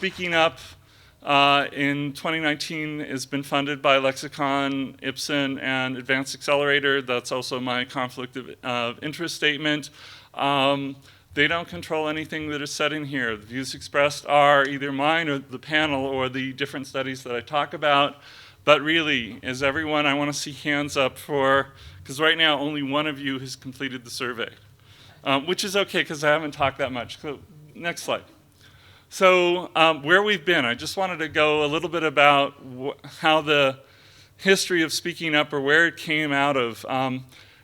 Speaking Up in 2019 has been funded by Lexicon, Ipsen, and Advanced Accelerator. That's also my conflict of interest statement. They don't control anything that is said in here. The views expressed are either mine or the panel or the different studies that I talk about. But really, is everyone, I want to see hands up for, because right now only one of you has completed the survey, which is okay because I haven't talked that much. So, next slide. So where we've been, I just wanted to go a little bit about how the history of Speaking Up or where it came out of.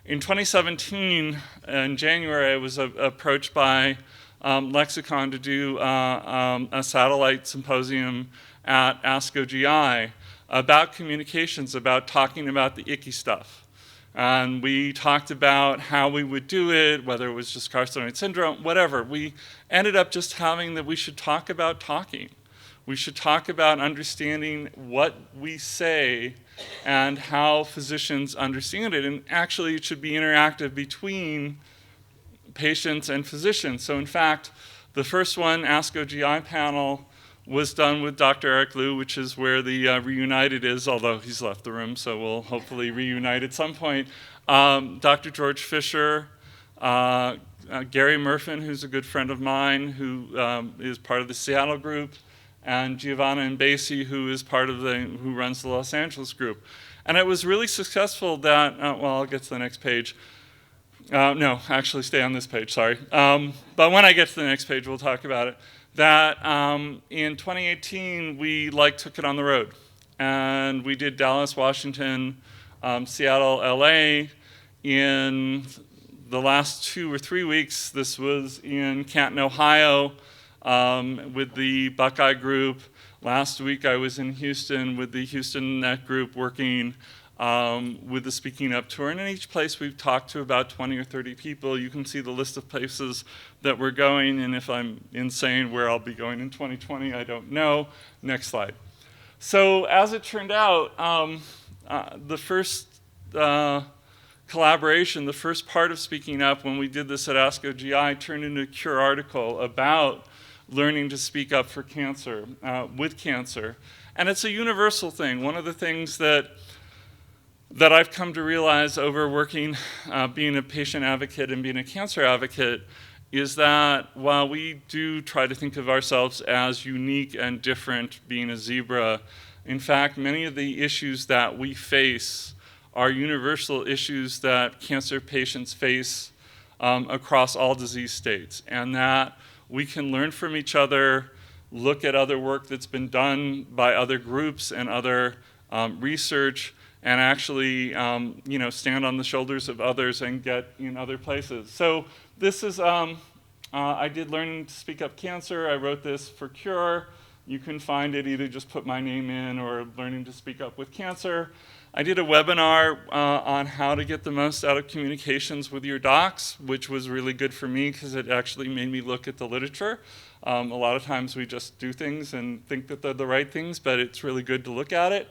In 2017, in January, I was approached by Lexicon to do a satellite symposium at ASCO GI about communications, about talking about the icky stuff. And we talked about how we would do it, whether it was just carcinoid syndrome, whatever. We ended up just having that we should talk about talking. We should talk about understanding what we say and how physicians understand it. And actually, it should be interactive between patients and physicians. So in fact, the first one, ASCO GI panel, was done with Dr. Eric Liu, which is where the Reunited is, although he's left the room, so we'll hopefully reunite at some point. Dr. George Fisher, Gary Murfin, who's a good friend of mine, who is part of the Seattle group, and Giovanna Mbesi, who is part of who runs the Los Angeles group. And it was really successful that, well, I'll get to the next page. No, actually stay on this page, sorry. But when I get to the next page, we'll talk about it. That in 2018, we took it on the road. And we did Dallas, Washington, Seattle, LA. In the last 2 or 3 weeks, this was in Canton, Ohio, with the Buckeye group. Last week, I was in Houston with the Houston Net group working with the Speaking Up tour. And in each place, we've talked to about 20 or 30 people. You can see the list of places that we're going, and if I'm insane where I'll be going in 2020, I don't know. Next slide. So as it turned out, the first collaboration, the first part of Speaking Up when we did this at ASCO GI turned into a Cure article about learning to speak up for cancer, with cancer. And it's a universal thing. One of the things that I've come to realize over working, being a patient advocate and being a cancer advocate, is that while we do try to think of ourselves as unique and different, being a zebra, in fact, many of the issues that we face are universal issues that cancer patients face across all disease states, and that we can learn from each other, look at other work that's been done by other groups and other research, and actually stand on the shoulders of others and get in other places. So this is, I did Learning to Speak Up Cancer. I wrote this for Cure. You can find it, either just put my name in or Learning to Speak Up with Cancer. I did a webinar on how to get the most out of communications with your docs, which was really good for me because it actually made me look at the literature. A lot of times we just do things and think that they're the right things, but it's really good to look at it.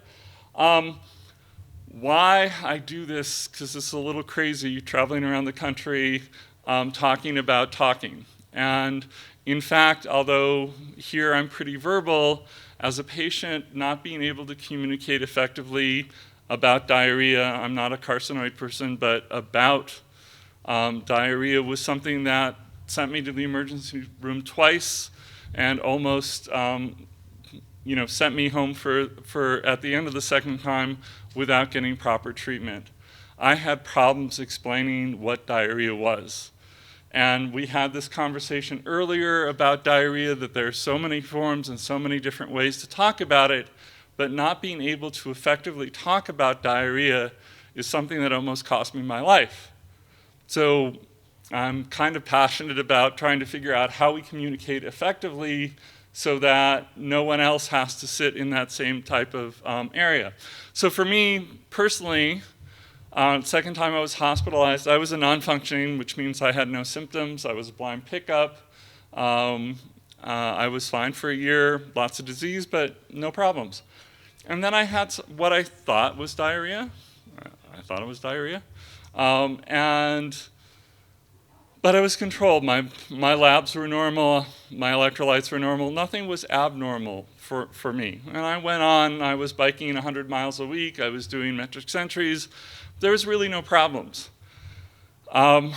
Why I do this, because it's a little crazy traveling around the country talking about talking. And in fact, although here I'm pretty verbal, as a patient not being able to communicate effectively about diarrhea, I'm not a carcinoid person, but about diarrhea was something that sent me to the emergency room twice and almost sent me home for at the end of the second time without getting proper treatment. I had problems explaining what diarrhea was. And we had this conversation earlier about diarrhea, that there are so many forms and so many different ways to talk about it, but not being able to effectively talk about diarrhea is something that almost cost me my life. So I'm kind of passionate about trying to figure out how we communicate effectively so that no one else has to sit in that same type of area. So for me personally, second time I was hospitalized, I was a non-functioning, which means I had no symptoms. I was a blind pickup. I was fine for a year, lots of disease, but no problems. And then I had what I thought was diarrhea. I thought it was diarrhea. But But I was controlled. My labs were normal. My electrolytes were normal. Nothing was abnormal for me. And I went on. I was biking 100 miles a week. I was doing metric centuries. There was really no problems. And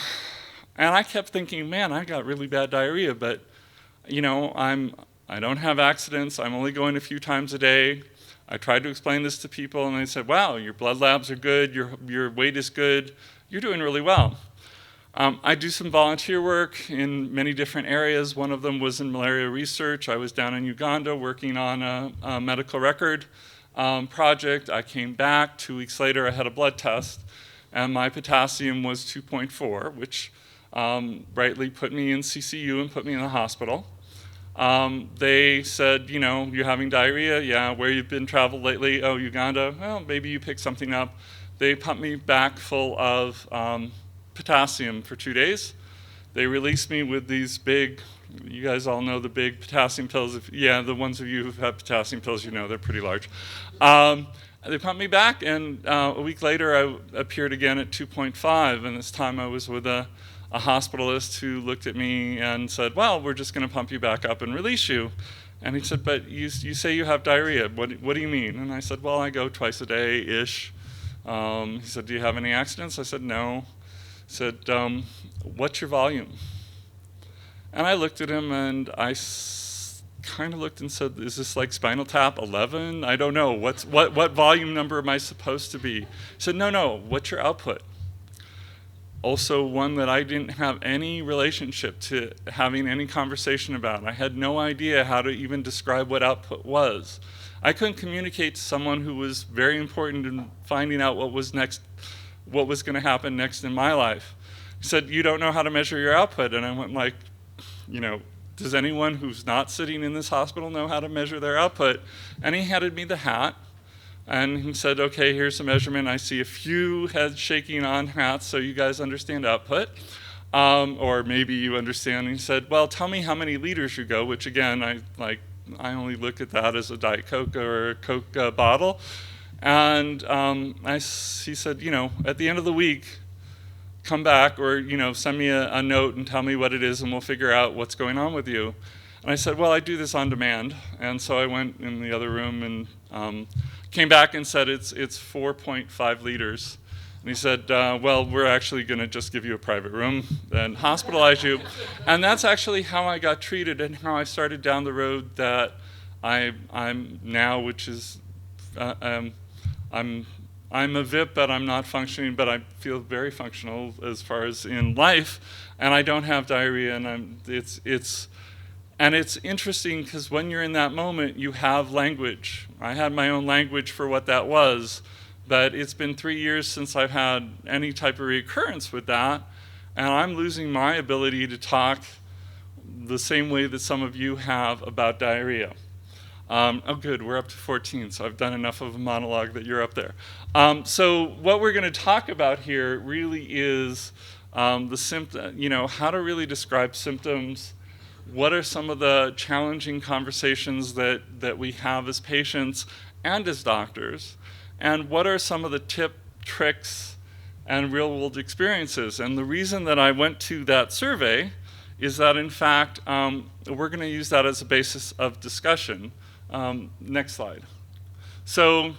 I kept thinking, man, I got really bad diarrhea, but you know, I don't have accidents. I'm only going a few times a day. I tried to explain this to people, and they said, wow, your blood labs are good, your weight is good, you're doing really well. I do some volunteer work in many different areas. One of them was in malaria research. I was down in Uganda working on a medical record project. I came back. 2 weeks later, I had a blood test, and my potassium was 2.4, which rightly put me in CCU and put me in the hospital. They said, you know, you're having diarrhea? Yeah. Where you've been traveled lately? Oh, Uganda. Well, maybe you picked something up. They pumped me back full of potassium for 2 days. They released me with these big, you guys all know the big potassium pills. Yeah, the ones of you who've had potassium pills, you know they're pretty large. They pumped me back, and a week later I appeared again at 2.5, and this time I was with a hospitalist who looked at me and said, well, we're just going to pump you back up and release you. And he said, but you say you have diarrhea. What do you mean? And I said, well, I go twice a day-ish. He said, do you have any accidents? I said, no. He said, what's your volume? And I looked at him, and I kind of looked and said, is this like Spinal Tap 11? I don't know. What volume number am I supposed to be? He said, no, what's your output? Also one that I didn't have any relationship to having any conversation about. I had no idea how to even describe what output was. I couldn't communicate to someone who was very important in finding out what was going to happen next in my life. He said, you don't know how to measure your output. And I went like, you know, does anyone who's not sitting in this hospital know how to measure their output? And he handed me the hat. And he said, okay, here's the measurement. I see a few heads shaking on hats, so you guys understand output. Or maybe you understand. And he said, well, tell me how many liters you go, which again, I only look at that as a Diet Coke or a Coke bottle. And he said, you know, at the end of the week, come back or, you know, send me a note and tell me what it is, and we'll figure out what's going on with you. And I said, well, I do this on demand. And so I went in the other room and came back and said, it's 4.5 liters. And he said, well, we're actually going to just give you a private room and hospitalize you. And that's actually how I got treated and how I started down the road that I'm now, which is, I'm a VIP, but I'm not functioning, but I feel very functional as far as in life. And I don't have diarrhea, and it's interesting because when you're in that moment, you have language. I had my own language for what that was, but it's been 3 years since I've had any type of recurrence with that, and I'm losing my ability to talk the same way that some of you have about diarrhea. Oh, good, we're up to 14, so I've done enough of a monologue that you're up there. So what we're going to talk about here really is the symptom, you know, how to really describe symptoms. What are some of the challenging conversations that we have as patients and as doctors? And what are some of the tricks, and real-world experiences? And the reason that I went to that survey is that, in fact, we're going to use that as a basis of discussion. Next slide. So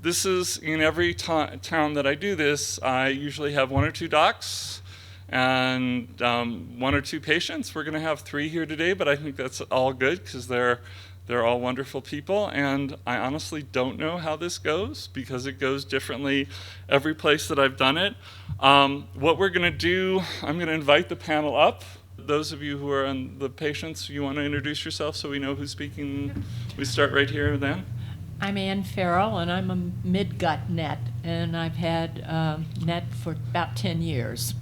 this is in every town that I do this. I usually have 1 or 2 docs and 1 or 2 patients. We're going to have 3 here today, but I think that's all good because they're all wonderful people. And I honestly don't know how this goes because it goes differently every place that I've done it. What we're going to do, I'm going to invite the panel up. Those of you who are on the patients, you want to introduce yourself so we know who's speaking? We start right here then. I'm Ann Farrell, and I'm a mid-gut NET, and I've had NET for about 10 years.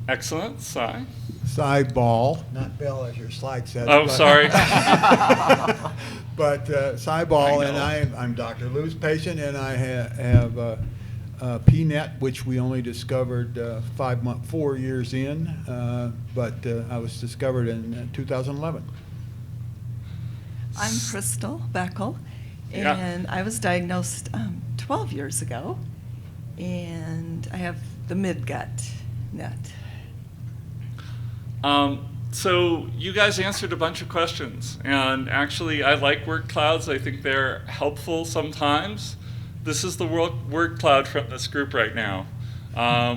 Excellent. Cy? Cy Ball, not Bell as your slide says. Oh, sorry. But Cy Ball, and I'm Dr. Lou's patient, and I have PNET, which we only discovered 4 years in, but I was discovered in 2011. I'm Crystal Beckel, and I was diagnosed 12 years ago, and I have the mid-gut NET. So you guys answered a bunch of questions, and actually I like word clouds. I think they're helpful sometimes. This is the word cloud from this group right now.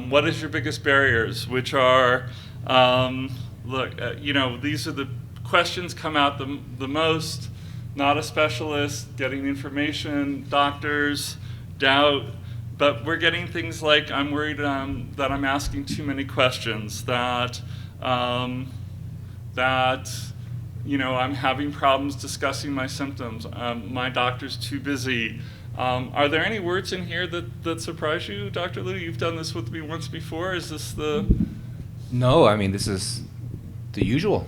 What is your biggest barriers? Which are, these are the questions come out the most. Not a specialist, getting information, doctors, doubt. But we're getting things like, I'm worried that I'm asking too many questions, that I'm having problems discussing my symptoms, my doctor's too busy. Are there any words in here that surprise you, Dr. Liu? You've done this with me once before. Is this the... No, I mean, this is the usual.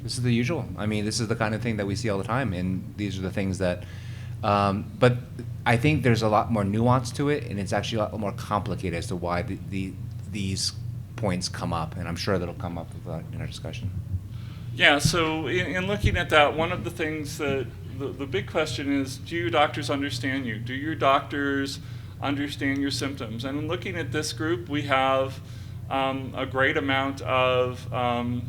This is the usual. I mean, this is the kind of thing that we see all the time, and these are the things that, but I think there's a lot more nuance to it, and it's actually a lot more complicated as to why these points come up, and I'm sure that'll come up in our discussion. Yeah, so in looking at that, one of the things that the big question is, do your doctors understand you? Do your doctors understand your symptoms? And in looking at this group, we have a great amount of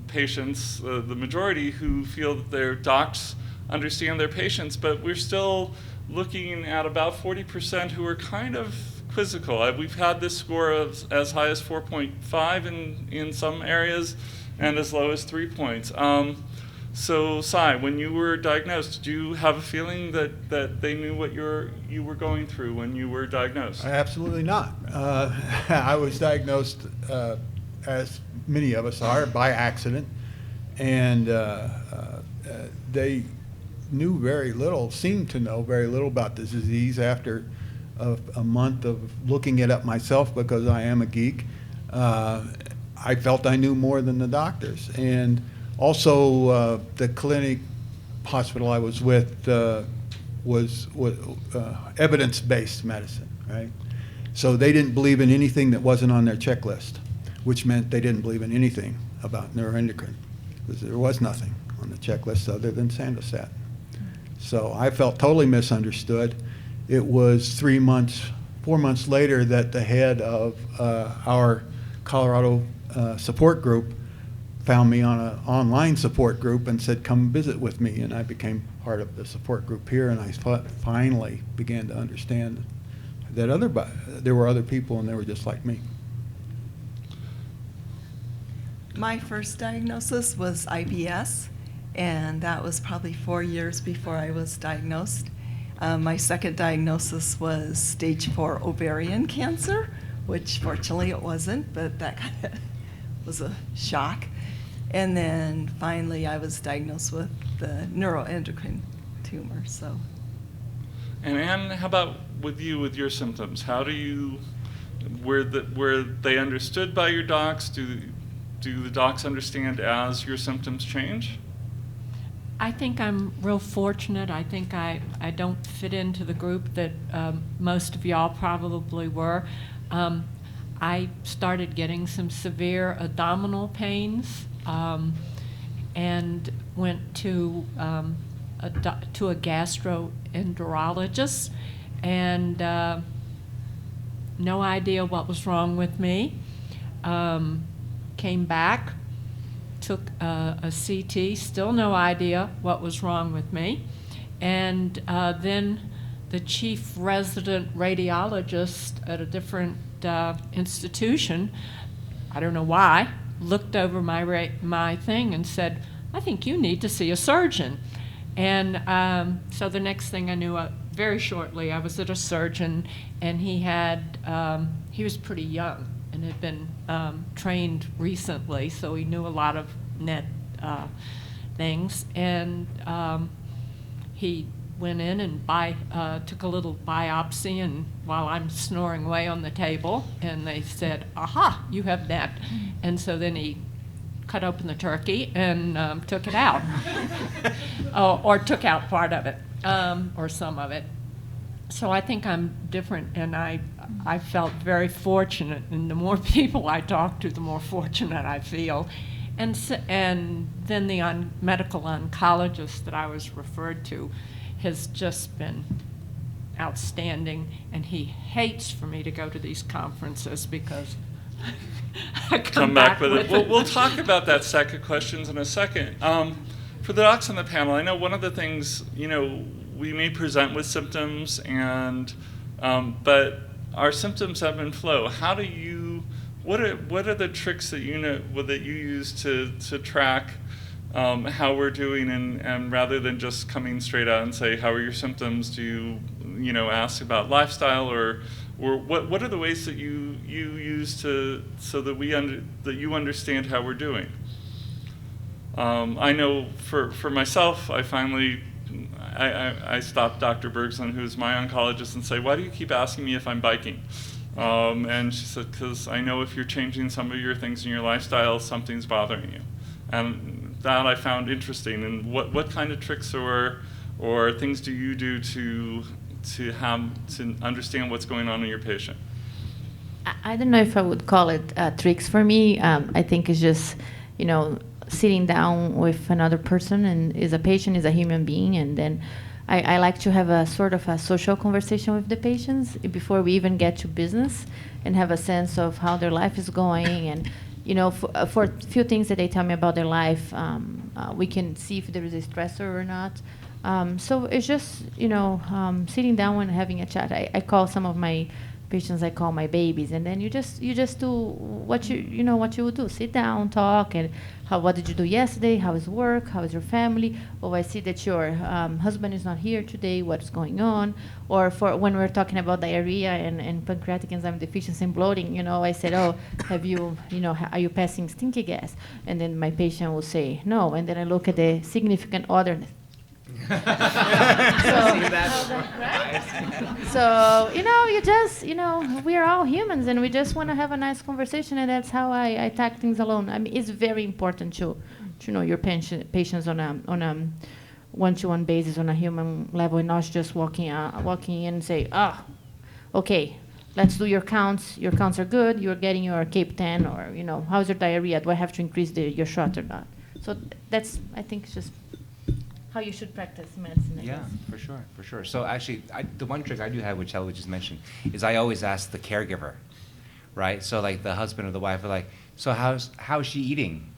patients, the majority, who feel that their docs understand their patients, but we're still looking at about 40% who are kind of quizzical. We've had this score of as high as 4.5 in some areas and as low as 3 points. So, Sai, when you were diagnosed, did you have a feeling that they knew what you were going through when you were diagnosed? Absolutely not. I was diagnosed, as many of us are, by accident, and they knew very little, seemed to know very little about this disease after a month of looking it up myself because I am a geek. I felt I knew more than the doctors. And also, the clinic hospital I was with was evidence-based medicine, right? So they didn't believe in anything that wasn't on their checklist, which meant they didn't believe in anything about neuroendocrine, because there was nothing on the checklist other than Sandostat. So I felt totally misunderstood. It was 4 months later that the head of our Colorado support group found me on an online support group and said, come visit with me. And I became part of the support group here, and I finally began to understand that there were other people and they were just like me. My first diagnosis was IBS, and that was probably 4 years before I was diagnosed. My second diagnosis was stage 4 ovarian cancer, which fortunately it wasn't, but that kind of was a shock. And then finally I was diagnosed with the neuroendocrine tumor. So. And Anne, how about with you, with your symptoms? How do you, were they understood by your docs? Do the docs understand as your symptoms change? I think I'm real fortunate. I think I don't fit into the group that most of y'all probably were. I started getting some severe abdominal pains and went to a gastroenterologist, and no idea what was wrong with me. Came back, took a CT, still no idea what was wrong with me. And then the chief resident radiologist at a different institution, I don't know why, looked over my thing and said, I think you need to see a surgeon. And so the next thing I knew, very shortly, I was at a surgeon, and he was pretty young and had been trained recently, so he knew a lot of NET things. And he went in and took a little biopsy, and while I'm snoring away on the table, and they said, aha, you have NET. And so then he cut open the turkey and took it out, or took out part of it, or some of it. So I think I'm different, and I felt very fortunate, and the more people I talk to, the more fortunate I feel. And then the medical oncologist that I was referred to has just been outstanding, and he hates for me to go to these conferences because come back with it. We'll talk about that stack of questions in a second. For the docs on the panel, I know one of the things, we may present with symptoms, but our symptoms ebb and flow. How do you, what are the tricks that that you use to track how we're doing, and rather than just coming straight out and say, how are your symptoms, do you, ask about lifestyle, or what are the ways that you use so that that you understand how we're doing? I know for myself, I finally I stopped Dr. Bergson, who's my oncologist, and say, why do you keep asking me if I'm biking? And she said, because I know if you're changing some of your things in your lifestyle, something's bothering you. And that I found interesting. And what kind of tricks or things do you do to understand what's going on in your patient? I don't know if I would call it tricks for me. I think it's just, sitting down with another person, and is a patient, is a human being, and then I like to have a sort of a social conversation with the patients before we even get to business, and have a sense of how their life is going, and for a few things that they tell me about their life, we can see if there is a stressor or not. So it's just sitting down and having a chat. I call some of my patients, I call my babies, and then you just do what you would do. Sit down, talk, and what did you do yesterday? How is work? How is your family? Oh, I see that your husband is not here today. What's going on? Or for when we're talking about diarrhea and pancreatic enzyme deficiency and bloating, I said, oh, have you, are you passing stinky gas? And then my patient will say no, and then I look at the significant other. So you just we are all humans, and we just want to have a nice conversation, and that's how I tackle things alone. I mean, it's very important to know your patients on a one-to-one basis, on a human level, and not just walking in and say, okay, let's do your counts. Your counts are good. You're getting your Cape 10, or how's your diarrhea? Do I have to increase your shot or not? So that's, I think, it's just how you should practice medicine. I guess. For sure. So actually, the one trick I do have, which Elwood just mentioned, is I always ask the caregiver, right? So like the husband or the wife are like, so how's she eating?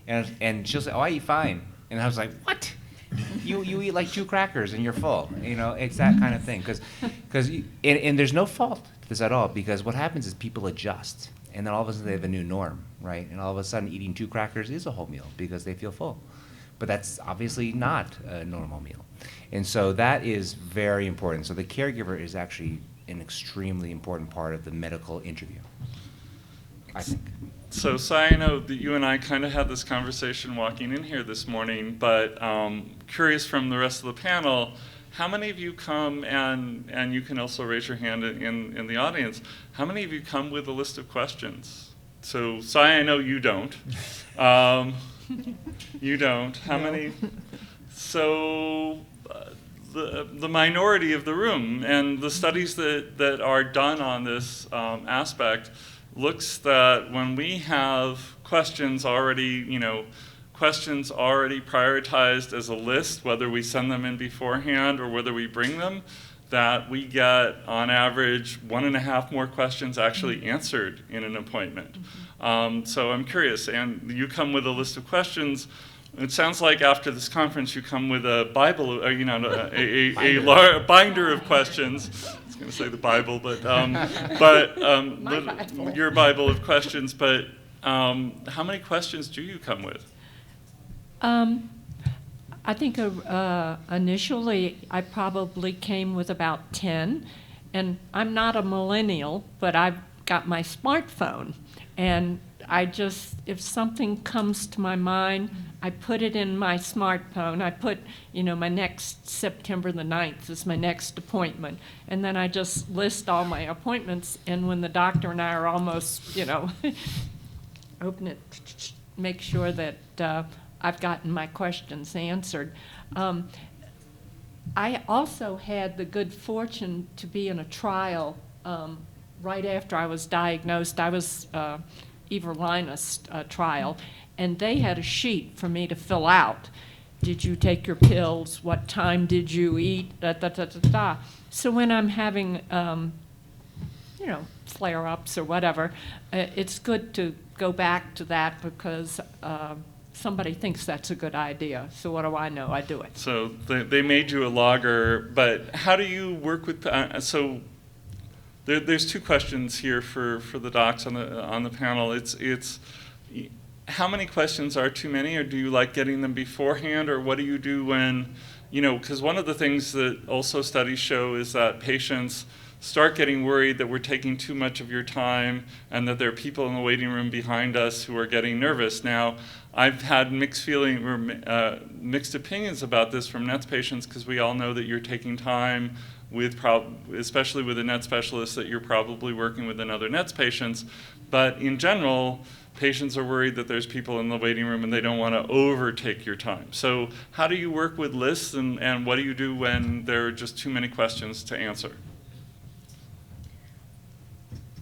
And she'll say, oh, I eat fine. And I was like, what? You eat like 2 crackers and you're full. It's that kind of thing. And there's no fault to this at all, because what happens is people adjust, and then all of a sudden they have a new norm, right? And all of a sudden eating 2 crackers is a whole meal because they feel full. But that's obviously not a normal meal. And so that is very important. So the caregiver is actually an extremely important part of the medical interview, I think. So I know that you and I kind of had this conversation walking in here this morning, but curious from the rest of the panel, how many of you come, and you can also raise your hand in the audience, how many of you come with a list of questions? So I know you don't. You don't. How many? So the minority of the room, and the studies that are done on this aspect looks that when we have questions already prioritized as a list, whether we send them in beforehand or whether we bring them, that we get on average 1.5 more questions actually answered in an appointment. So I'm curious, and you come with a list of questions. It sounds like after this conference you come with a Bible, a binder of questions. I was going to say the Bible, but your Bible of questions. But how many questions do you come with? I think initially I probably came with about 10, and I'm not a millennial, but I've got my smartphone, and if something comes to my mind, I put it in my smartphone. I put, my next September the 9th is my next appointment, and then I just list all my appointments, and when the doctor and I are almost, open it, make sure that I've gotten my questions answered. I also had the good fortune to be in a trial right after I was diagnosed. I was everolimus trial, and they had a sheet for me to fill out. Did you take your pills? What time did you eat? So when I'm having flare-ups or whatever, it's good to go back to that because somebody thinks that's a good idea. So what do I know? I do it. So they made you a logger, but how do you work with, so there's two questions here for the docs on the panel. It's how many questions are too many, or do you like getting them beforehand, or what do you do when, because one of the things that also studies show is that patients start getting worried that we're taking too much of your time and that there are people in the waiting room behind us who are getting nervous. Now, I've had mixed opinions about this from NETS patients because we all know that you're taking time with, especially with a NET specialist, that you're probably working with another NETS patients. But in general, patients are worried that there's people in the waiting room and they don't want to overtake your time. So how do you work with lists, and what do you do when there are just too many questions to answer?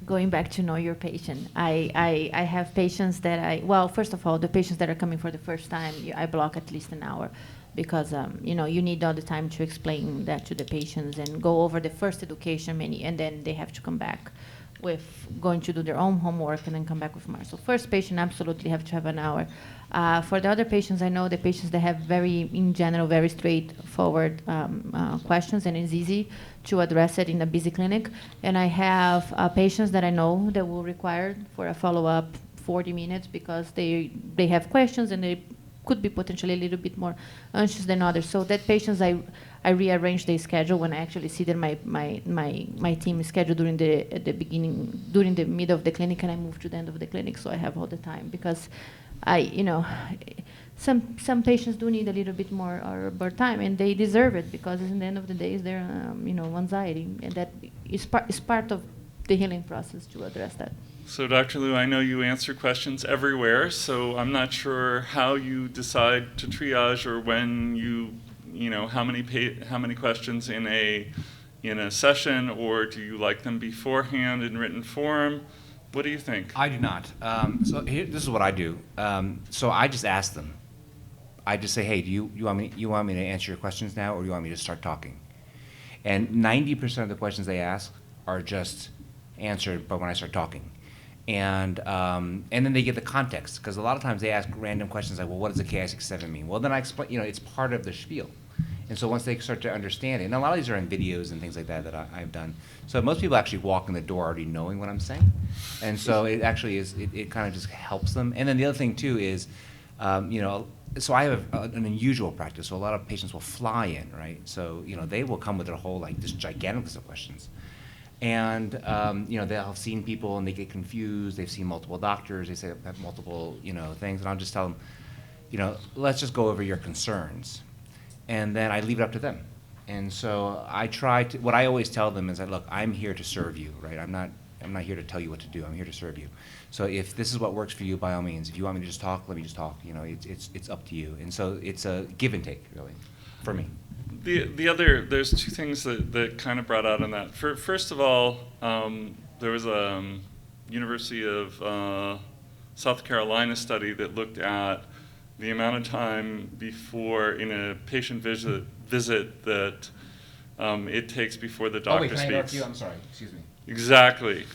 Going back to know your patient, I have patients that well, first of all, the patients that are coming for the first time, I block at least an hour because, you need all the time to explain that to the patients and go over the first education and then they have to come back with going to do their own homework and then come back with more. So first patient absolutely have to have an hour. For the other patients, I know the patients that have in general, very straightforward questions, and it's easy to address it in a busy clinic. And I have patients that I know that will require for a follow-up 40 minutes because they have questions and they could be potentially a little bit more anxious than others. So that patients, I rearrange their schedule when I actually see that my team is scheduled during the middle of the clinic, and I move to the end of the clinic, so I have all the time because some patients do need a little bit more time, and they deserve it because in the end of the day, is their anxiety, and that is part of the healing process to address that. So Dr. Liu, I know you answer questions everywhere, so I'm not sure how you decide to triage or when how many questions in a session, or do you like them beforehand in written form? What do you think? I do not. So this is what I do. So I just ask them. I just say, hey, do you want me to answer your questions now, or do you want me to start talking? And 90% of the questions they ask are just answered, but when I start talking. And then they get the context, because a lot of times they ask random questions like, well, what does the Ki-67 mean? Well, then I explain, it's part of the spiel. And so once they start to understand it, and a lot of these are in videos and things like that I've done. So most people actually walk in the door already knowing what I'm saying. And so it actually is, it kind of just helps them. And then the other thing too is, so I have an unusual practice. So a lot of patients will fly in, right? So, they will come with their whole, this gigantic list of questions. And, they'll have seen people and they get confused. They've seen multiple doctors. They say have multiple, things. And I'll just tell them, let's just go over your concerns. And then I leave it up to them. And so what I always tell them is that, look, I'm here to serve you, right? I'm not here to tell you what to do. I'm here to serve you. So if this is what works for you, by all means. If you want me to just talk, let me just talk. It's up to you. And so it's a give and take, really, for me. There's two things that kind of brought out on that. First of all, there was a University of South Carolina study that looked at the amount of time before in a patient visit that it takes before the doctor speaks. Can I interrupt you? I'm sorry. Excuse me. Exactly.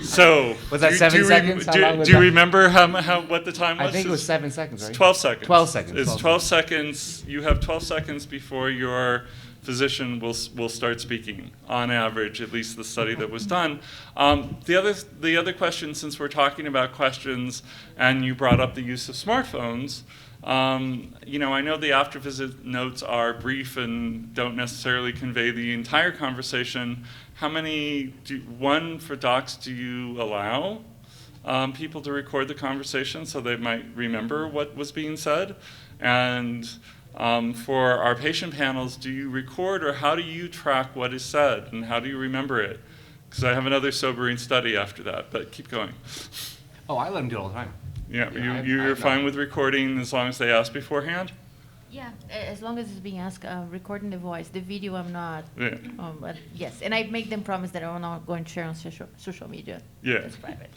So was that 7 seconds? Do you remember what the time was? I think it was 7 seconds, right? It's 12 seconds. 12 seconds. It's 12 seconds. You have 12 seconds before your physician will start speaking, on average, at least the study that was done. The other question, since we're talking about questions, and you brought up the use of smartphones, I know the after-visit notes are brief and don't necessarily convey the entire conversation. How many, for docs, do you allow people to record the conversation so they might remember what was being said? And for our patient panels, do you record, or how do you track what is said, and how do you remember it? Because I have another sobering study after that, but keep going. Oh, I let them do it all the time. Yeah, you're fine with recording as long as they ask beforehand? Yeah, as long as it's being asked, recording the voice. The video, I'm not. Yeah. But yes, and I make them promise that I'm not going to share on social media. Yeah. It's private.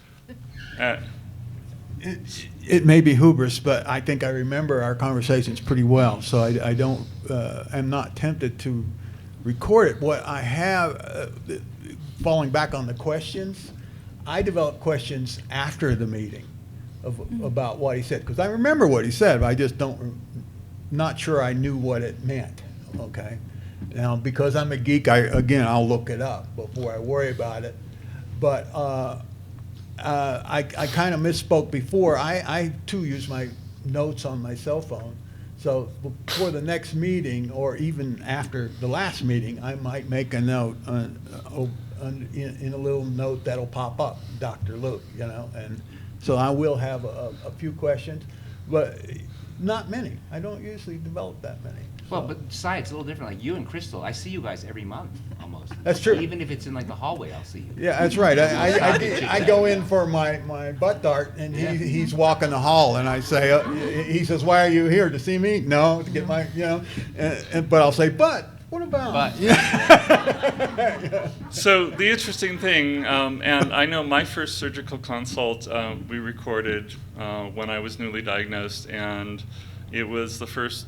It may be hubris, but I think I remember our conversations pretty well, so I'm not tempted to record it. What I have, falling back on the questions, I developed questions after the meeting about what he said, because I remember what he said, but I just not sure I knew what it meant, okay? Now, because I'm a geek, I'll look it up before I worry about it. But I kind of misspoke before. I too use my notes on my cell phone. So before the next meeting, or even after the last meeting, I might make a note in a little note that'll pop up, Dr. Luke, and so I will have a few questions, but not many. I don't usually develop that many. Well, but besides, it's a little different. Like you and Crystal, I see you guys every month almost. That's true. Even if it's in like the hallway, I'll see you. Yeah, that's right. I go in for my butt dart, and he's walking the hall, and I say, he says, "Why are you here, to see me?" No, to get my, but I'll say, "But what about?" But. Yeah. So the interesting thing, and I know my first surgical consult we recorded when I was newly diagnosed, and it was the first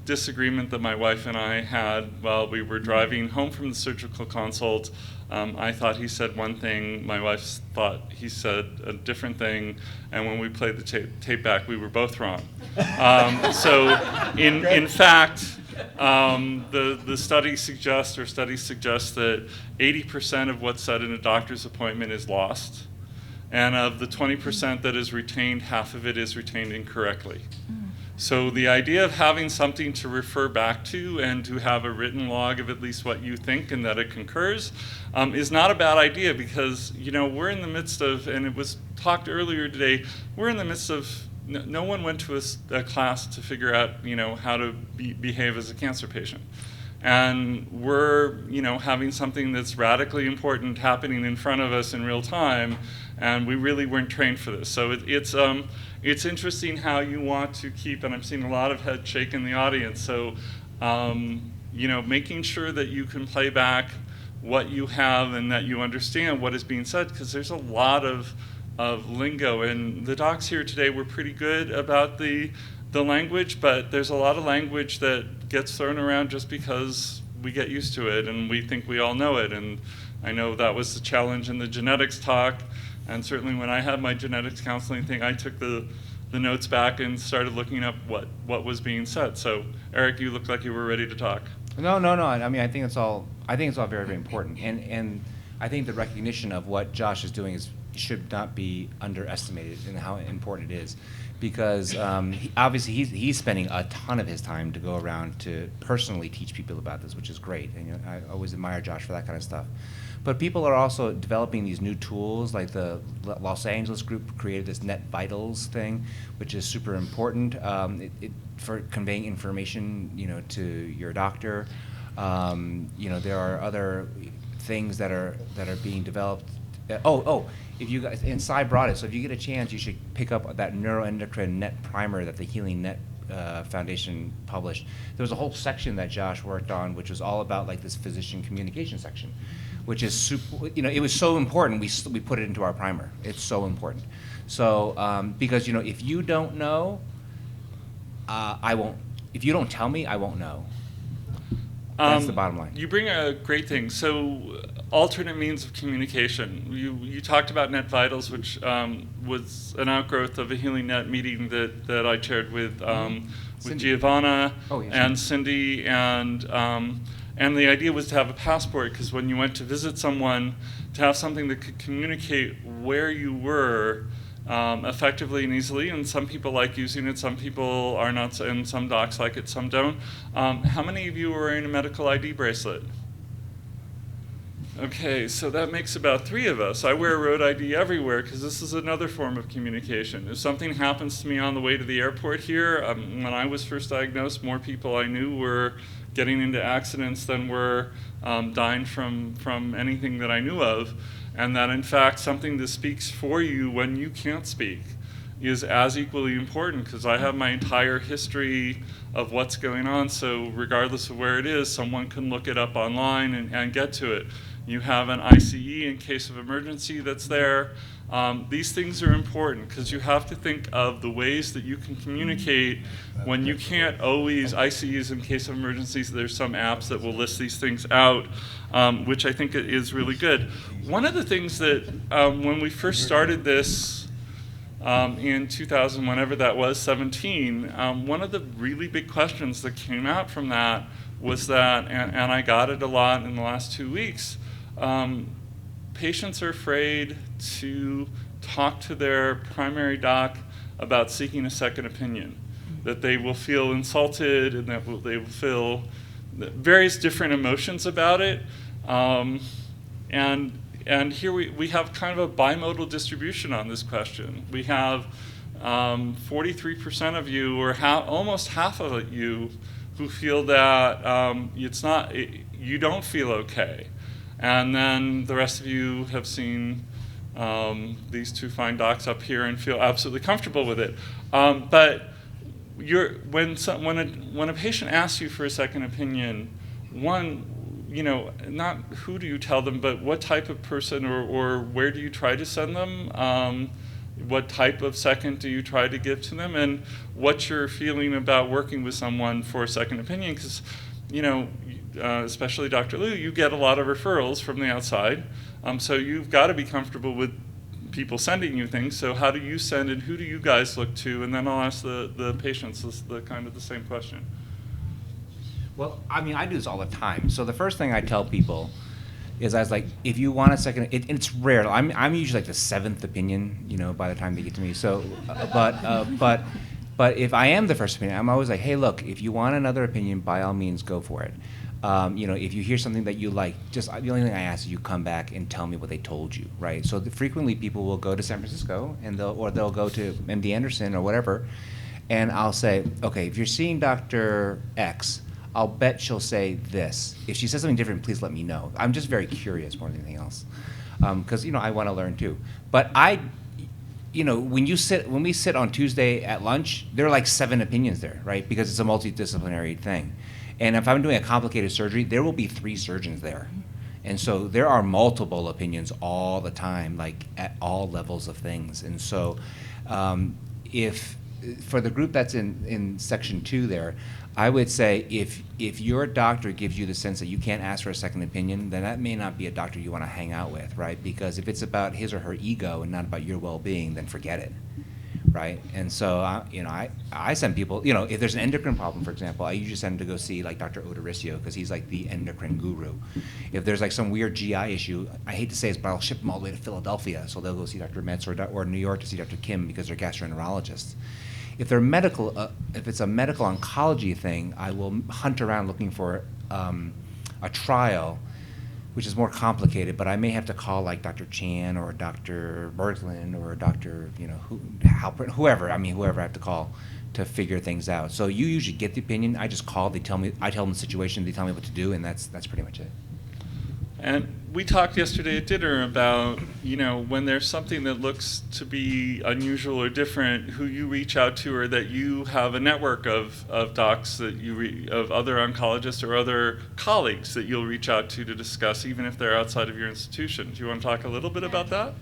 disagreement that my wife and I had while we were driving home from the surgical consult. I thought he said one thing, my wife thought he said a different thing, and when we played the tape back, we were both wrong. So in fact, the studies suggest that 80% of what's said in a doctor's appointment is lost, and of the 20% that is retained, half of it is retained incorrectly. So the idea of having something to refer back to and to have a written log of at least what you think and that it concurs is not a bad idea, because we're in the midst of, and it was talked earlier today, we're in the midst of, no one went to a class to figure out how to behave as a cancer patient. And we're having something that's radically important happening in front of us in real time, and we really weren't trained for this. So it's interesting how you want to keep, and I'm seeing a lot of head shake in the audience, so making sure that you can play back what you have and that you understand what is being said, because there's a lot of lingo, and the docs here today were pretty good about the language, but there's a lot of language that gets thrown around just because we get used to it and we think we all know it. And I know that was the challenge in the genetics talk, and certainly when I had my genetics counseling thing, I took the notes back and started looking up what was being said. So Eric, you look like you were ready to talk. No. I mean, I think it's all very, very important, and I think the recognition of what Josh is doing should not be underestimated in how important it is, because obviously he's spending a ton of his time to go around to personally teach people about this, which is great, and I always admire Josh for that kind of stuff. But people are also developing these new tools, like the Los Angeles group created this Net Vitals thing, which is super important for conveying information, to your doctor. There are other things that are being developed. If you guys, and Cy brought it, so if you get a chance, you should pick up that neuroendocrine net primer that the Healing Net Foundation published. There was a whole section that Josh worked on, which was all about like this physician communication section, which is super, it was so important, we put it into our primer. It's so important. So, because, if you don't know, I won't, if you don't tell me, I won't know. That's the bottom line. You bring a great thing. So alternate means of communication. You talked about Net Vitals, which was an outgrowth of a Healing Net meeting that I chaired with Giovanna and Cindy, and the idea was to have a passport, because when you went to visit someone, to have something that could communicate where you were effectively and easily, and some people like using it, some people are not, and some docs like it, some don't. How many of you are wearing a medical ID bracelet? Okay, so that makes about 3 of us. I wear a road ID everywhere because this is another form of communication. If something happens to me on the way to the airport here, when I was first diagnosed, more people I knew were getting into accidents than were dying from anything that I knew of. And that in fact something that speaks for you when you can't speak is as equally important, because I have my entire history of what's going on, so regardless of where it is, someone can look it up online and get to it. You have an ICE in case of emergency that's there. These things are important because you have to think of the ways that you can communicate when you can't always, ICEs in case of emergencies, there's some apps that will list these things out, which I think is really good. One of the things that when we first started this in 2000, whenever that was, 17, one of the really big questions that came out from that was that, and I got it a lot in the last 2 weeks, patients are afraid to talk to their primary doc about seeking a second opinion, that they will feel insulted and that they will feel various different emotions about it. And here we have kind of a bimodal distribution on this question. We have 43% of you, or almost half of you, who feel that you don't feel okay. And then the rest of you have seen these two fine docs up here and feel absolutely comfortable with it. But when a patient asks you for a second opinion, not who do you tell them, but what type of person or where do you try to send them? What type of second do you try to give to them? And what's your feeling about working with someone for a second opinion? Because, especially Dr. Liu, you get a lot of referrals from the outside. So you've got to be comfortable with people sending you things. So how do you send and who do you guys look to? And then I'll ask the patients the kind of the same question. Well, I mean, I do this all the time. So the first thing I tell people is I was like, if you want a second, it's rare. I'm usually like the seventh opinion, by the time they get to me. So, but if I am the first opinion, I'm always like, hey, look, if you want another opinion, by all means, go for it. If you hear something that you like, just the only thing I ask is you come back and tell me what they told you, right? So frequently people will go to San Francisco and they'll go to MD Anderson or whatever, and I'll say, okay, if you're seeing Dr. X, I'll bet she'll say this. If she says something different, please let me know. I'm just very curious more than anything else, because I want to learn too. But when we sit on Tuesday at lunch, there are like 7 opinions there, right? Because it's a multidisciplinary thing. And if I'm doing a complicated surgery, there will be 3 surgeons there. And so there are multiple opinions all the time, like at all levels of things. And so if for the group that's in section 2 there, I would say if your doctor gives you the sense that you can't ask for a second opinion, then that may not be a doctor you want to hang out with, right? Because if it's about his or her ego and not about your well-being, then forget it, right? And so, I send people, if there's an endocrine problem, for example, I usually send them to go see like Dr. Odoricio because he's like the endocrine guru. If there's like some weird GI issue, I hate to say this, but I'll ship them all the way to Philadelphia, so they'll go see Dr. Metz or New York to see Dr. Kim because they're gastroenterologists. If they're medical, if it's a medical oncology thing, I will hunt around looking for a trial, which is more complicated. But I may have to call like Dr. Chan or Dr. Berglund or Dr. Halpern, whoever I have to call to figure things out. So you usually get the opinion. I just call. They tell me. I tell them the situation. They tell me what to do, and that's pretty much it. And we talked yesterday at dinner about, when there's something that looks to be unusual or different, who you reach out to, or that you have a network of docs that of other oncologists or other colleagues that you'll reach out to discuss, even if they're outside of your institution. Do you want to talk a little bit about that?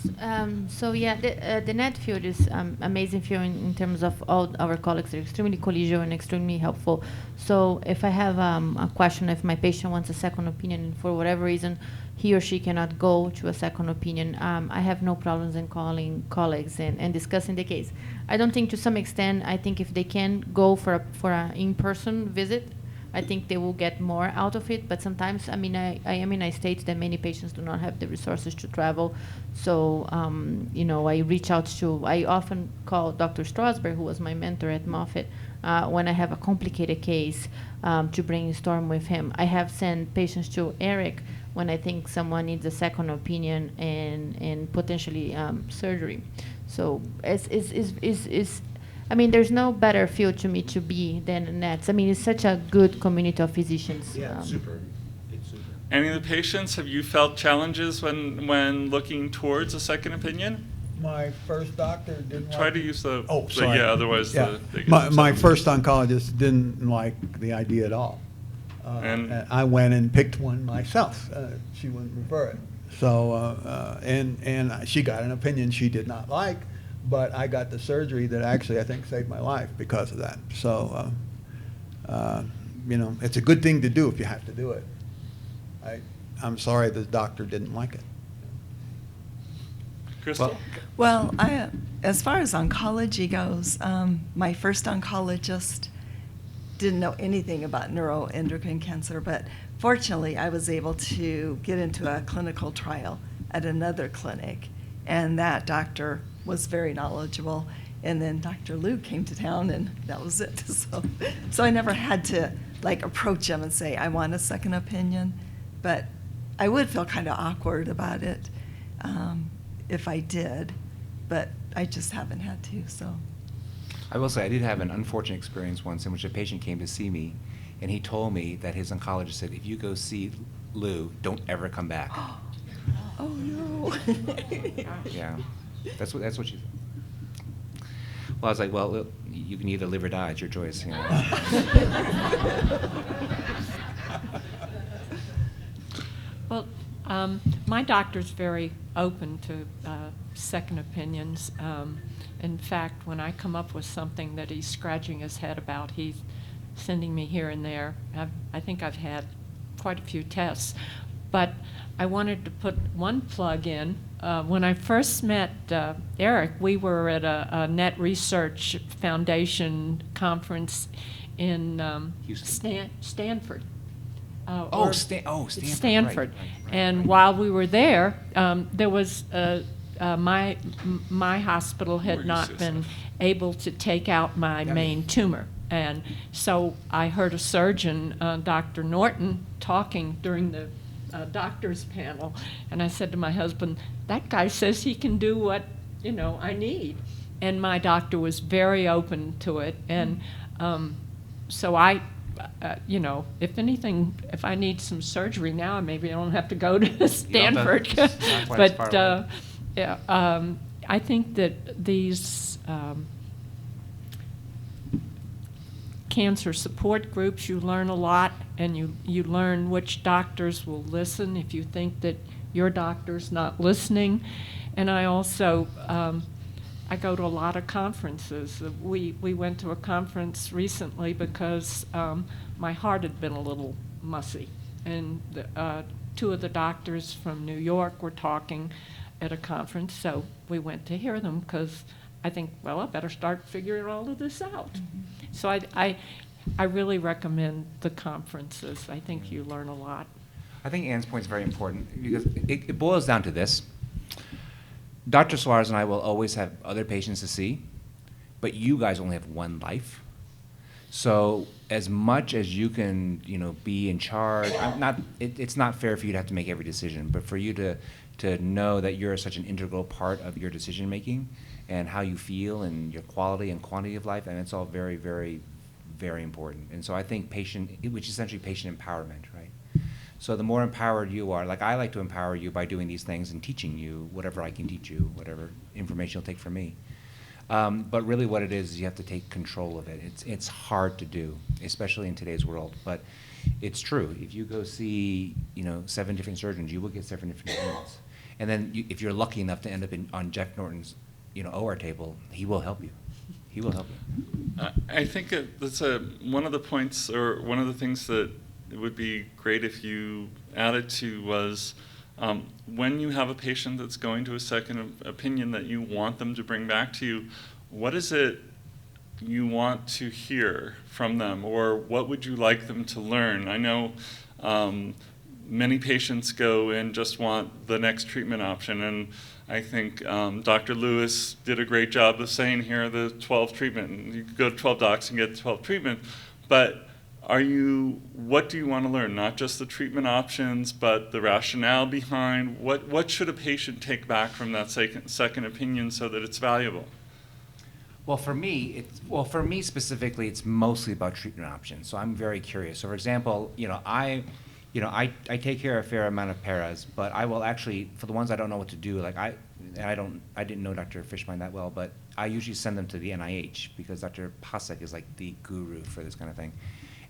The NET field is amazing field in terms of all our colleagues. They're extremely collegial and extremely helpful. So if I have a question, if my patient wants a second opinion, and for whatever reason he or she cannot go to a second opinion, I have no problems in calling colleagues and discussing the case. I don't think, to some extent, I think if they can go for an in-person visit, I think they will get more out of it. But sometimes, I am in a state that many patients do not have the resources to travel. So, I often call Dr. Strasberg, who was my mentor at Moffitt, when I have a complicated case, to brainstorm with him. I have sent patients to Eric when I think someone needs a second opinion and potentially surgery. So there's no better field to me to be than NETS. It's such a good community of physicians. Yeah, super. It's super. Any of the patients, have you felt challenges when looking towards a second opinion? My first doctor didn't Try like to use the... Oh, sorry. otherwise Yeah. they get My upset. first oncologist didn't like the idea at all. And- I went and picked one myself. She wouldn't refer it. So, and she got an opinion she did not like, but I got the surgery that actually I think saved my life because of that. So, you know, it's a good thing to do if you have to do it. I'm sorry the doctor didn't like it. Crystal? Well, as far as oncology goes, my first oncologist didn't know anything about neuroendocrine cancer, but fortunately I was able to get into a clinical trial at another clinic, and that doctor was very knowledgeable. And then Dr. Liu came to town, and that was it. So I never had to like approach him and say, I want a second opinion, but I would feel kind of awkward about it if I did, but I just haven't had to, so. I will say I did have an unfortunate experience once in which a patient came to see me, and he told me that his oncologist said, if you go see Lou, don't ever come back. Oh, no. Yeah, that's what she said. Well, I was like, well, you can either live or die. It's your choice. You know? Well, my doctor's very open to second opinions. In fact, when I come up with something that he's scratching his head about, he's sending me here and there. I think I've had quite a few tests. But I wanted to put one plug in. When I first met Eric, we were at a Net Research Foundation conference in Stanford. Stanford. Stanford. Right. And while we were there, there was my hospital had not been able to take out my main tumor. And so I heard a surgeon, Dr. Norton, talking during the doctor's panel, and I said to my husband, that guy says he can do what, you know, I need. And my doctor was very open to it. And so I, you know, if anything, if I need some surgery now, maybe I don't have to go to Stanford. But yeah, I think that these cancer support groups, you learn a lot, and you learn which doctors will listen if you think that your doctor's not listening. And I also, I go to a lot of conferences. We went to a conference recently because my heart had been a little mussy. And two of the doctors from New York were talking at a conference, so we went to hear them because I think, well, I better start figuring all of this out. Mm-hmm. So I really recommend the conferences. I think you learn a lot. I think Ann's point is very important because it boils down to this. Dr. Suarez and I will always have other patients to see, but you guys only have one life. So as much as you can, you know, be in charge, it's not fair for you to have to make every decision, but for you to know that you're such an integral part of your decision making and how you feel and your quality and quantity of life, and it's all very, very, very important. And so I think which is essentially patient empowerment, right? So the more empowered you are, like I like to empower you by doing these things and teaching you whatever I can teach you, whatever information you'll take from me. But really what it is you have to take control of it. It's hard to do, especially in today's world, but it's true. If you go see, you know, 7 different surgeons, you will get 7 different opinions. And then if you're lucky enough to end up on Jeff Norton's, you know, OR table, he will help you. He will help you. I think that's one of the points, or one of the things that it would be great if you added to was when you have a patient that's going to a second opinion that you want them to bring back to you, what is it you want to hear from them, or what would you like them to learn? I know many patients go and just want the next treatment option, and I think Dr. Lewis did a great job of saying here are the 12 treatment. You could go to 12 docs and get 12 treatment, but what do you want to learn? Not just the treatment options, but the rationale behind what should a patient take back from that second opinion so that it's valuable? Well, for me specifically, it's mostly about treatment options. So I'm very curious. So, for example, I take care of a fair amount of paras, but I will actually, for the ones I don't know what to do, like I didn't know Dr. Fishbein that well, but I usually send them to the NIH because Dr. Pasek is like the guru for this kind of thing.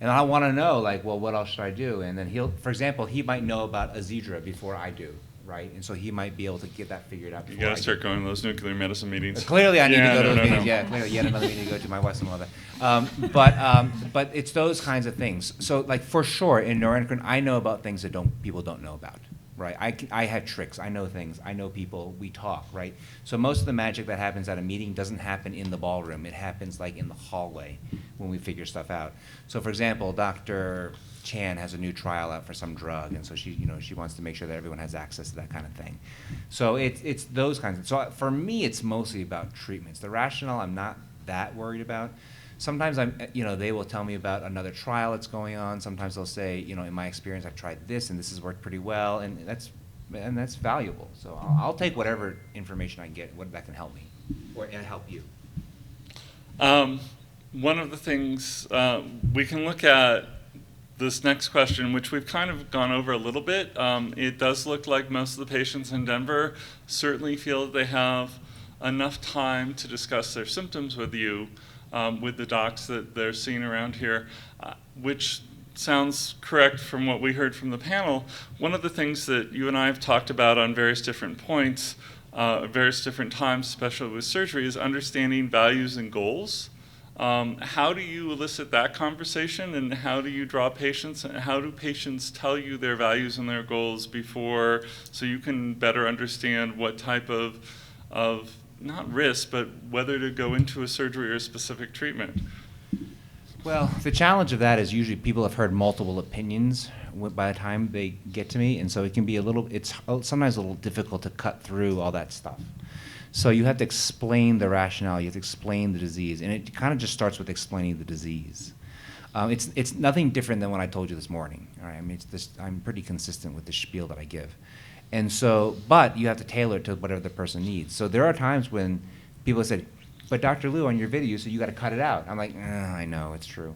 And I want to know, like, well, what else should I do? And then for example, he might know about Azedra before I do, right? And so he might be able to get that figured out You before got to start going to those nuclear medicine meetings. Clearly, I need to go to those meetings. No. Yeah, clearly, yet another meeting to go to. My wife's another. But it's those kinds of things. So, like, for sure, in neuroendocrine, I know about things that people don't know about, right? I have tricks. I know things. I know people. We talk, right? So most of the magic that happens at a meeting doesn't happen in the ballroom. It happens, like, in the hallway when we figure stuff out. So, for example, Dr. Chan has a new trial out for some drug, and so she wants to make sure that everyone has access to that kind of thing. So it's those kinds of. So for me, it's mostly about treatments. The rationale, I'm not that worried about. Sometimes they will tell me about another trial that's going on. Sometimes they'll say, in my experience, I've tried this and this has worked pretty well, and that's valuable. So I'll take whatever information I get, that can help me and help you. One of the things we can look at this next question, which we've kind of gone over a little bit. It does look like most of the patients in Denver certainly feel that they have enough time to discuss their symptoms with you, with the docs that they're seeing around here, which sounds correct from what we heard from the panel. One of the things that you and I have talked about on various different points, various different times, especially with surgery, is understanding values and goals. How do you elicit that conversation, and how do you draw patients, and how do patients tell you their values and their goals before, so you can better understand what type of not risk, but whether to go into a surgery or a specific treatment? Well, the challenge of that is usually people have heard multiple opinions by the time they get to me, and so it can be it's sometimes a little difficult to cut through all that stuff. So you have to explain the rationale, you have to explain the disease, and it kind of just starts with explaining the disease. It's nothing different than what I told you this morning. All right, I mean, I'm pretty consistent with the spiel that I give. And so, but you have to tailor it to whatever the person needs. So there are times when people said, but Dr. Liu, on your video, so you got to cut it out. I'm like, I know, it's true.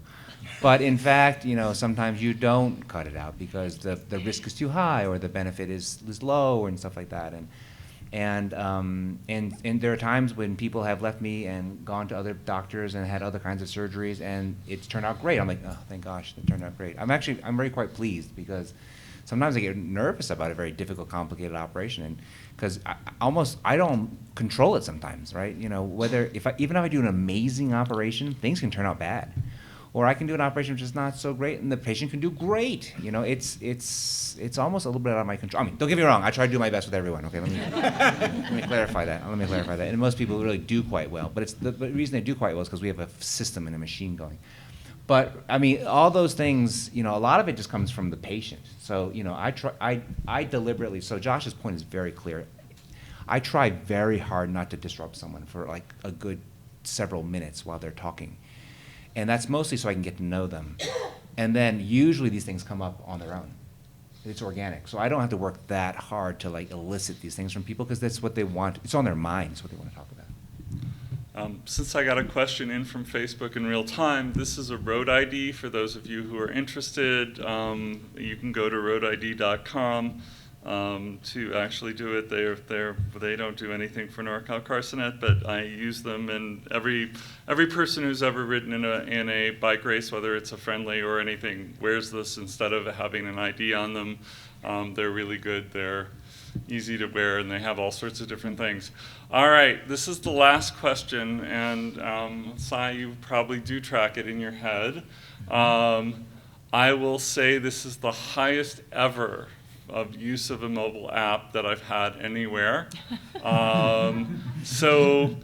But in fact, sometimes you don't cut it out because the risk is too high or the benefit is low and stuff like that. And there are times when people have left me and gone to other doctors and had other kinds of surgeries, and it's turned out great. I'm like, oh, thank gosh, it turned out great. I'm very quite pleased because sometimes I get nervous about a very difficult, complicated operation, and because I don't control it sometimes, right? Even if I do an amazing operation, things can turn out bad. Or I can do an operation which is not so great, and the patient can do great. It's almost a little bit out of my control. I mean, don't get me wrong. I try to do my best with everyone. Okay, let me clarify that. And most people really do quite well. But the reason they do quite well is because we have a system and a machine going. But I mean, all those things. A lot of it just comes from the patient. So I deliberately. So Josh's point is very clear. I try very hard not to disrupt someone for like a good several minutes while they're talking. And that's mostly so I can get to know them. And then usually these things come up on their own. It's organic. So I don't have to work that hard to like elicit these things from people because that's what they want. It's on their mind. It's what they want to talk about. Since I got a question in from Facebook in real time, this is a road ID for those of you who are interested. You can go to roadid.com to actually do it. They don't do anything for NorCal CarciNET, but I use them, and every person who's ever ridden in a bike race, whether it's a friendly or anything, wears this instead of having an ID on them. They're really good. They're easy to wear, and they have all sorts of different things. All right, this is the last question, and Sai, you probably do track it in your head. I will say this is the highest ever of use of a mobile app that I've had anywhere. So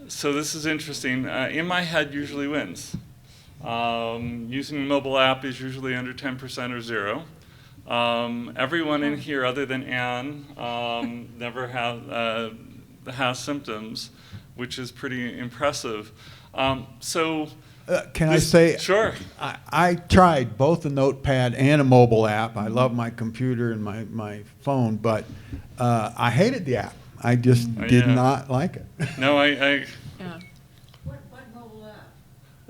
this is interesting. In my head usually wins. Using a mobile app is usually under 10% or 0. Everyone in here other than Anne never has symptoms, which is pretty impressive. Can I say? Sure. I tried both a notepad and a mobile app. I love my computer and my phone, but I hated the app. I just did not like it. No, Yeah. What mobile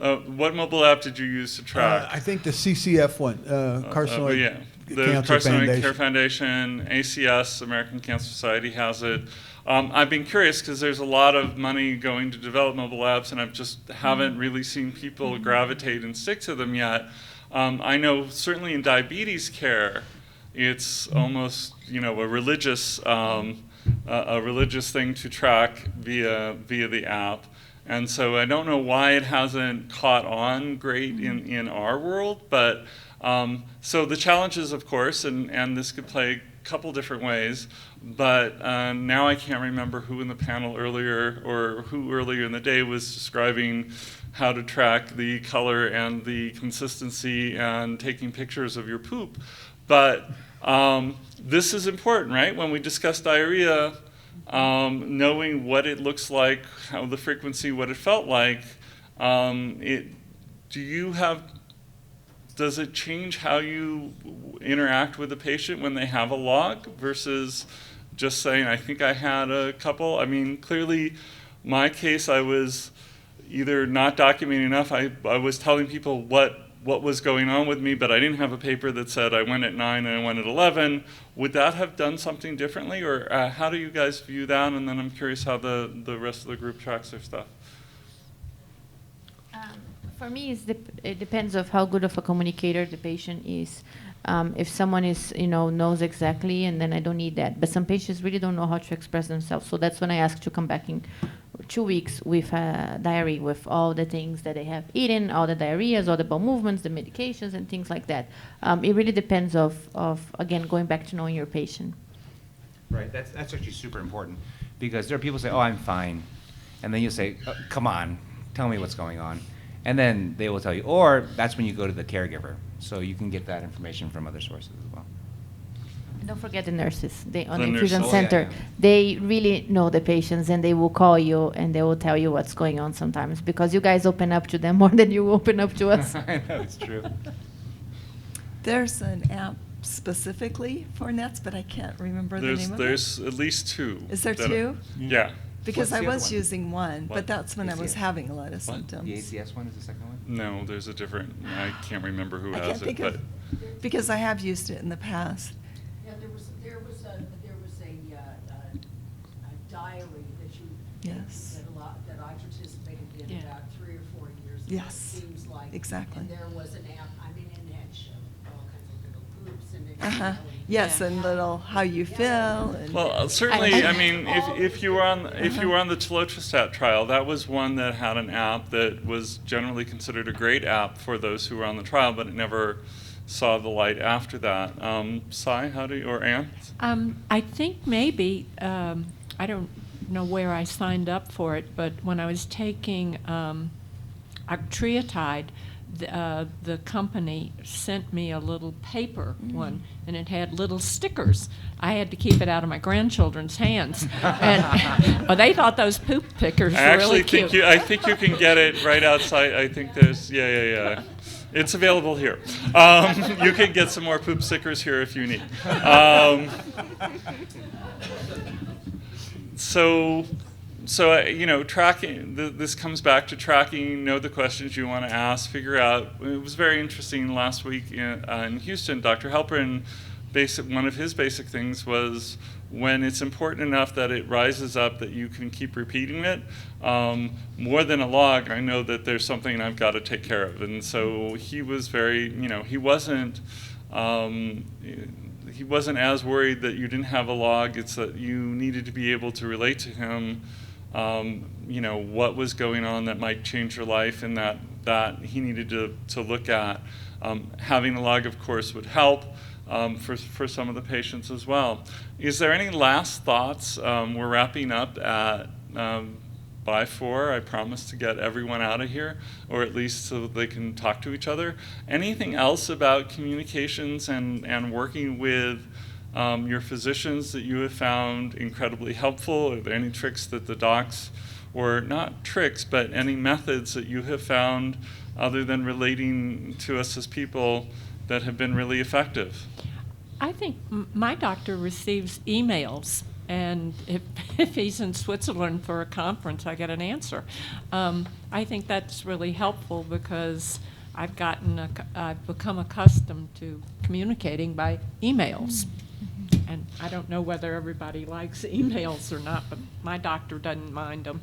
app? What mobile app did you use to track? I think the CCF one, Carcinoid The Cancer CarciNET Care Foundation. Foundation, ACS, American Cancer Society has it. I've been curious because there's a lot of money going to develop mobile apps, and I just haven't really seen people gravitate and stick to them yet. I know certainly in diabetes care, it's almost a religious thing to track via the app. And so I don't know why it hasn't caught on great in our world, but so the challenges, of course, and this could play a couple different ways, but now I can't remember who in the panel earlier or who earlier in the day was describing how to track the color and the consistency and taking pictures of your poop. But this is important, right? When we discuss diarrhea, knowing what it looks like, how the frequency, what it felt like, does it change how you interact with the patient when they have a log versus just saying, I think I had a couple? I mean, clearly, my case, I was either not documenting enough. I was telling people what was going on with me, but I didn't have a paper that said I went at 9 and I went at 11. Would that have done something differently, or how do you guys view that? And then I'm curious how the rest of the group tracks their stuff. For me, it depends of how good of a communicator the patient is. If someone is, knows exactly, and then I don't need that. But some patients really don't know how to express themselves. So that's when I ask to come back in 2 weeks with a diary with all the things that they have eaten, all the diarrheas, all the bowel movements, the medications, and things like that. It really depends of again, going back to knowing your patient. Right, that's actually super important, because there are people who say, oh, I'm fine. And then you say, oh, come on, tell me what's going on. And then they will tell you, or that's when you go to the caregiver. So you can get that information from other sources as well. And don't forget the nurses. On The the infusion nurses. center, Oh, yeah. they really know the patients, and they will call you and they will tell you what's going on sometimes, because you guys open up to them more than you open up to us. I know, it's true. There's an app specifically for NETs, but I can't remember the name of it. There's at least two. Is there that- two? Yeah. Because What's I the other was one? using one, What? but that's when I was ACS. having a lot of What? symptoms. The ACS one is the second one? No, there's a different. I can't remember who I has can't it, think but of, because I have used it in the past. Yeah, there was a diary that you. Yes. That I participated in Yeah. about 3 or 4 years ago. Yes, It seems like. exactly. And there was an app, and it showed all kinds of little groups and. Uh-huh. Yes, Yeah. and little how you feel and. well, certainly. I mean, if you were on Uh-huh. the Telotrestat trial, that was one that had an app that was generally considered a great app for those who were on the trial, but it never saw the light after that. Sai, how do you, or Ann? I think maybe, I don't know where I signed up for it, but when I was taking octreotide, the company sent me a little paper one, and it had little stickers. I had to keep it out of my grandchildren's hands, and well, they thought those poop pickers I were actually really cute. think I think you can get it right outside. I think there's yeah. It's available here. You can get some more poop stickers here if you need. So tracking. This comes back to tracking. Know the questions you want to ask. Figure out. It was very interesting last week in Houston. Dr. Halperin, one of his basic things was when it's important enough that it rises up that you can keep repeating it. More than a log, I know that there's something I've got to take care of, and so he was very. He wasn't. He wasn't as worried that you didn't have a log. It's that you needed to be able to relate to him, what was going on that might change your life, and that he needed to look at. Having a log, of course, would help for some of the patients as well. Is there any last thoughts? We're wrapping up at by 4. I promise to get everyone out of here, or at least so they can talk to each other. Anything else about communications and working with your physicians that you have found incredibly helpful? Are there any tricks that the docs, or not tricks, but any methods that you have found other than relating to us as people that have been really effective? I think my doctor receives emails, and if he's in Switzerland for a conference, I get an answer. I think that's really helpful because I've become accustomed to communicating by emails. And I don't know whether everybody likes emails or not, but my doctor doesn't mind them.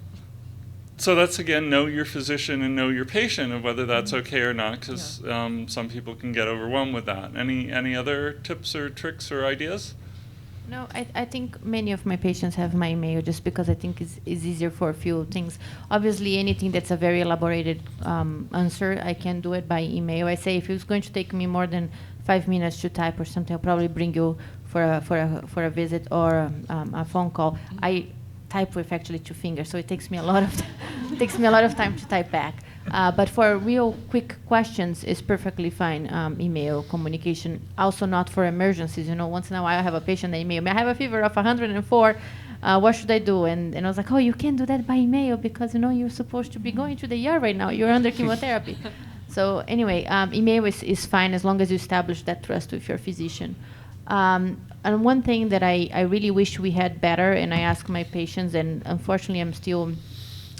So that's, again, know your physician and know your patient of whether that's okay or not, because some people can get overwhelmed with that. Any other tips or tricks or ideas? No, I think many of my patients have my email just because I think it's easier for a few things. Obviously, anything that's a very elaborated answer, I can do it by email. I say if it's going to take me more than 5 minutes to type or something, I'll probably bring you for a visit or a phone call. I type with actually 2 fingers, so it takes me a lot of time to type back. But for real quick questions, it's perfectly fine. Email communication, also not for emergencies. Once in a while I have a patient that email me, I have a fever of 104. What should I do? And I was like, oh, you can't do that by email because you're supposed to be going to the ER right now. You're under chemotherapy. So anyway, email is fine as long as you establish that trust with your physician. And one thing that I really wish we had better, and I ask my patients, and unfortunately I'm still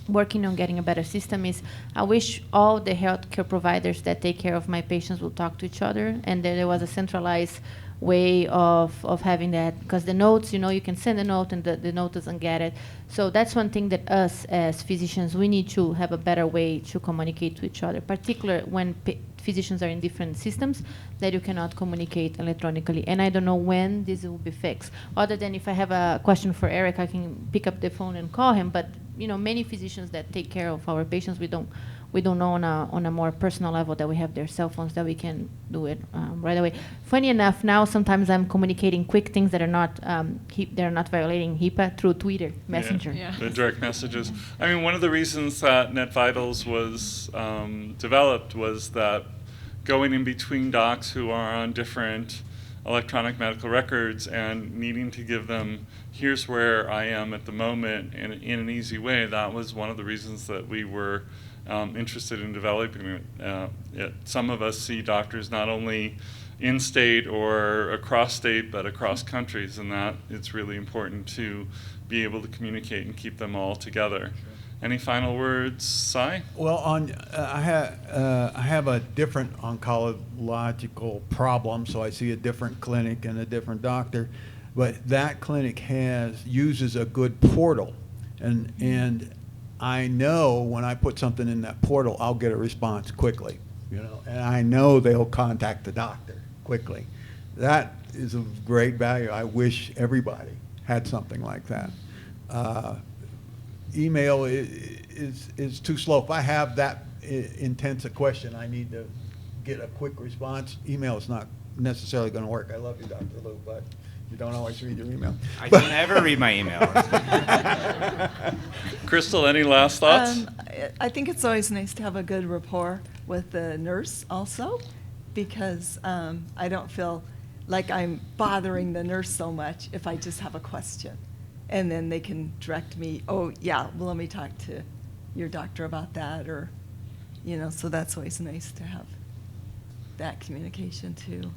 working on getting a better system, is I wish all the healthcare providers that take care of my patients will talk to each other, and that there was a centralized way of having that, because the notes, you can send a note and the note doesn't get it. So that's one thing that us as physicians, we need to have a better way to communicate to each other, particularly when physicians are in different systems that you cannot communicate electronically. And I don't know when this will be fixed. Other than if I have a question for Eric, I can pick up the phone and call him. But many physicians that take care of our patients, we don't know on a more personal level that we have their cell phones that we can do it right away. Funny enough, now sometimes I'm communicating quick things that are not they're not violating HIPAA through Twitter Messenger. Yeah. The direct messages. I mean, one of the reasons that NetVitals was developed was that going in between docs who are on different electronic medical records and needing to give them, here's where I am at the moment in an easy way, that was one of the reasons that we were interested in developing it. Some of us see doctors not only in-state or across-state, but across countries, and that it's really important to be able to communicate and keep them all together. Sure. Any final words, Sai? Well, I have a different oncological problem, so I see a different clinic and a different doctor, but that clinic uses a good portal, and I know when I put something in that portal, I'll get a response quickly, and I know they'll contact the doctor quickly. That is of great value. I wish everybody had something like that. Email is too slow. If I have that intense a question, I need to get a quick response. Email is not necessarily going to work. I love you, Dr. Lou, but you don't always read your email. I don't ever read my email. Crystal, any last thoughts? I think it's always nice to have a good rapport with the nurse also, because I don't feel like I'm bothering the nurse so much if I just have a question. And then they can direct me, oh, yeah, well, let me talk to your doctor about that, or, so that's always nice to have that communication too.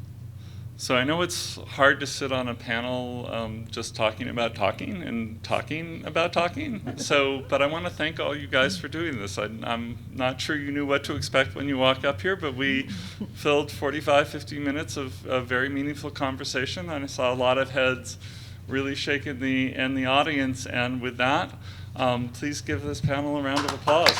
So I know it's hard to sit on a panel just talking about talking and talking about talking. But I want to thank all you guys for doing this. I'm not sure you knew what to expect when you walk up here, but we filled 45, 50 minutes of very meaningful conversation, and I saw a lot of heads really shaking in the audience. And with that, please give this panel a round of applause.